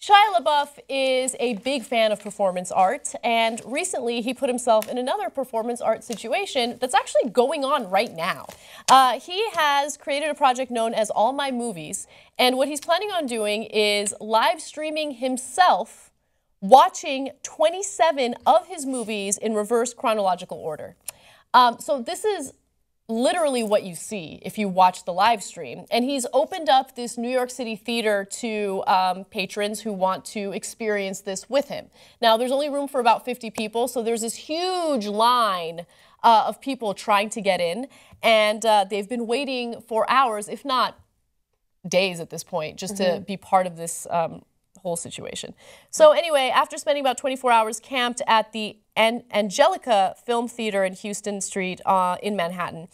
Shia LaBeouf is a big fan of performance art, and recently he put himself in another performance art situation that's actually going on right now. He has created a project known as All My Movies, and what he's planning on doing is live streaming himself watching 27 of his movies in reverse chronological order. So this is literally what you see if you watch the live stream. And he's opened up this New York City theater to patrons who want to experience this with him. Now, there's only room for about 50 people, so there's this huge line of people trying to get in. And they've been waiting for hours, if not days at this point, just to be part of this whole situation. So anyway, after spending about 24 hours camped at the Angelika Film Center in Houston Street in Manhattan,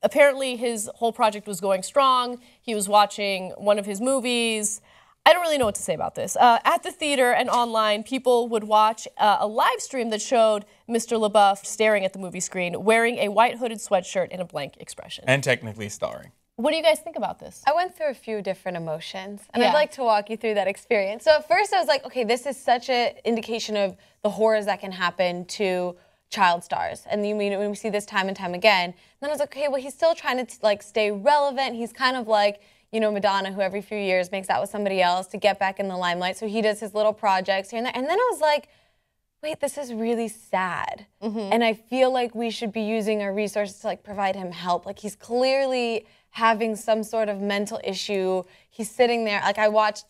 apparently his whole project was going strong. He was watching one of his movies. I don't really know what to say about this. At the theater and online, people would watch a live stream that showed Mr. LaBeouf staring at the movie screen, wearing a white hooded sweatshirt and a blank expression. And technically starring. What do you guys think about this? I went through a few different emotions, and I'd like to walk you through that experience. So at first I was like, okay, this is such an indication of the horrors that can happen to child stars. And you mean when we see this time and time again. And then I was like, okay, well, he's still trying to like stay relevant. He's kind of like, you know, Madonna, who every few years makes out with somebody else to get back in the limelight. So he does his little projects here and there. And then I was like, wait, this is really sad. And I feel like we should be using our resources to like provide him help. Like he's clearly having some sort of mental issue. He's sitting there, like I watched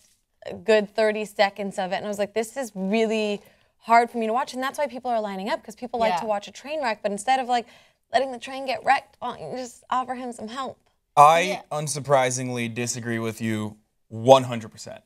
a good 30 seconds of it and I was like, this is really hard for me to watch. And that's why people are lining up, because people like to watch a train wreck, but instead of like letting the train get wrecked, why don't you just offer him some help? I unsurprisingly disagree with you 100%.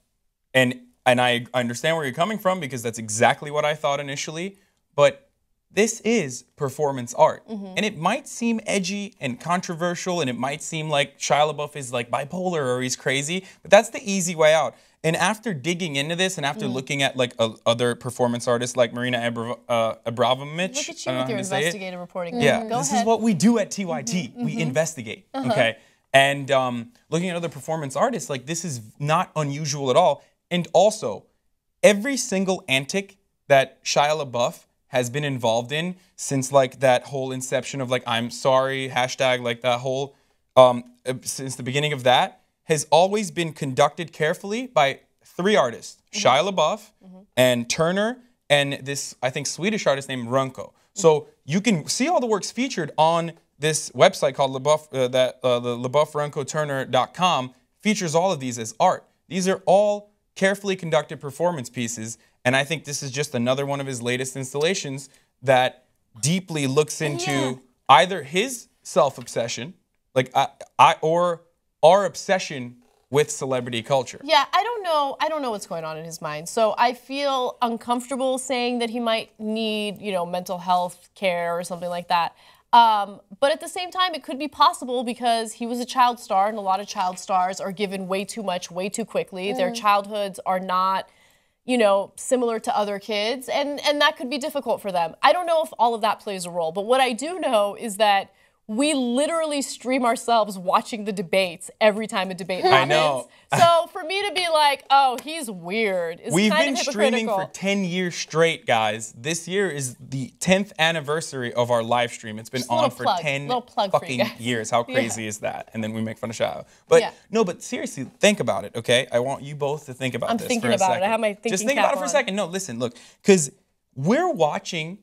And I understand where you're coming from, because that's exactly what I thought initially, but this is performance art. And it might seem edgy and controversial, and it might seem like Shia LaBeouf is like bipolar or he's crazy, but that's the easy way out. And after digging into this and after looking at like other performance artists like Marina Abramovich. Look at you with your investigative reporting. Yeah, this is what we do at TYT. We investigate, okay? And looking at other performance artists, like this is not unusual at all. And also, every single antic that Shia LaBeouf has been involved in since like that whole inception of like I'm sorry hashtag, like that whole since the beginning of that, has always been conducted carefully by 3 artists: Shia LaBeouf and Turner and this I think Swedish artist named Runko. So you can see all the works featured on this website called LaBeouf, the LaBeoufRunkoTurner.com features all of these as art. These are all carefully conducted performance pieces. And I think this is just another one of his latest installations that deeply looks into either his self-obsession, like or our obsession with celebrity culture. Yeah, I don't know what's going on in his mind. So I feel uncomfortable saying that he might need, you know, mental health care or something like that. But at the same time, it could be possible because he was a child star, and a lot of child stars are given way too much, way too quickly. Their childhoods are not, you know, similar to other kids, and that could be difficult for them. I don't know if all of that plays a role, but what I do know is that we literally stream ourselves watching the debates every time a debate happens. I know. So for me to be like, oh, he's weird, is We've kind been of streaming hypocritical. for 10 years straight, guys. This year is the 10th anniversary of our live stream. It's been Just a on little for plug. 10 Little plug for you fucking guys. years. How crazy is that? And then we make fun of Shia. But no, but seriously, think about it, okay? I want you both to think about I'm this thinking for a about second. it. I have my thinking Just think cap about it for a on. second. No, listen, look, because we're watching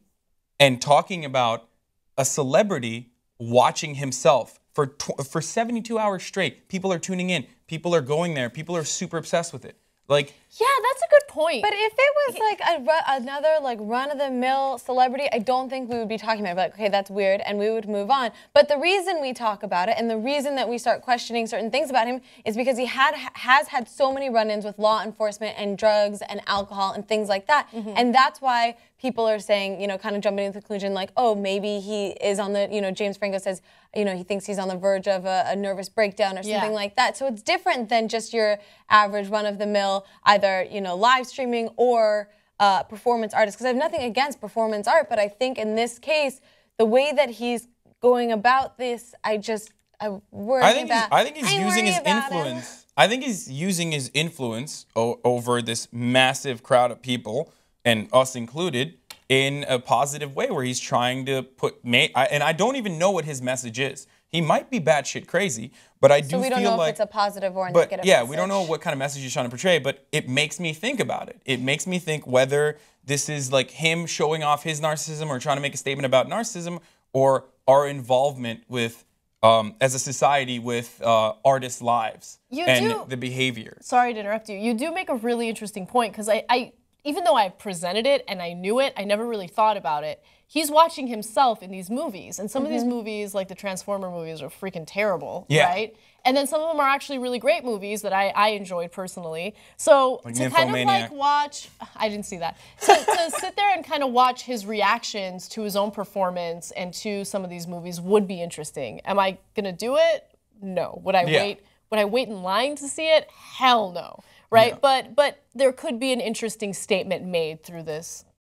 and talking about a celebrity watching himself for 72 hours straight. People are tuning in. People are going there. People are super obsessed with it. Like, yeah, that's a good point. But if it was like another like run-of-the-mill celebrity, I don't think we would be talking about it. Like, okay, that's weird, and we would move on. But the reason we talk about it and the reason that we start questioning certain things about him is because he has had so many run-ins with law enforcement and drugs and alcohol and things like that. And that's why people are saying, you know, kind of jumping into the conclusion like, oh, maybe he is on the, you know, James Franco says, you know, he thinks he's on the verge of a nervous breakdown or something like that. So it's different than just your average run-of-the-mill, either, you know, live streaming or performance artist. Because I have nothing against performance art, but I think in this case, the way that he's going about this, I worry about. I think he's using his influence I think he's using his influence over this massive crowd of people, and us included, in a positive way, where he's trying to and I don't even know what his message is. He might be batshit crazy, but I do feel like... So we don't know if it's a positive or a negative yeah, message. we don't know what kind of message he's trying to portray, but it makes me think about it. It makes me think whether this is like him showing off his narcissism or trying to make a statement about narcissism, or our involvement with, as a society, with artists' lives the behavior. Sorry to interrupt you. You do make a really interesting point, because I even though I presented it and I knew it, I never really thought about it. He's watching himself in these movies, and some of these movies, like the Transformer movies, are freaking terrible, right? And then some of them are actually really great movies that I enjoyed personally. So like to kind of like watch, I didn't see that. To sit there and kind of watch his reactions to his own performance and to some of these movies would be interesting. Am I gonna do it? No. Would I wait? Would I wait in line to see it? Hell no. Right? Yeah. But there could be an interesting statement made through this